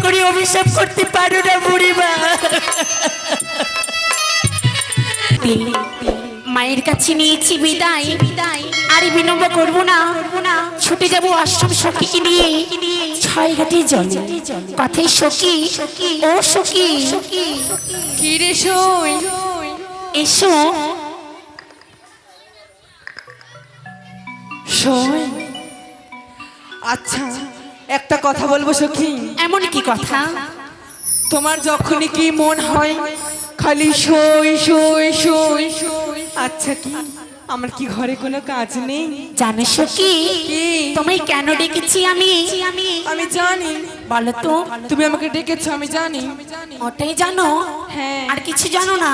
করে অভিশাপ করতে পারো না বুড়িমা। মায়ের কাছে নিয়েছি বিদায়, আর বিলম্ব করবো না, ছুটে যাবো আশ্রম সখীকে নিয়ে ছয় ঘাটে জল। কথাই সখী, ও সখী, কি রে সই? এসো। সই, আচ্ছা একটা কথা বলবো সখী। এমন কি কথা? তোমার যখনই কি মন হয় খালি সই সই সই। আচ্ছা কি আমার কি ঘরে কোনো কাজ নেই? জানো সখী, কি? তোমায় কেন ডেকেছি আমি? আমি জানি। বলো তো। তুমি আমাকে ডেকেছো আমি জানি। ওটাই জানো? হ্যাঁ। আর কিছু জানো না?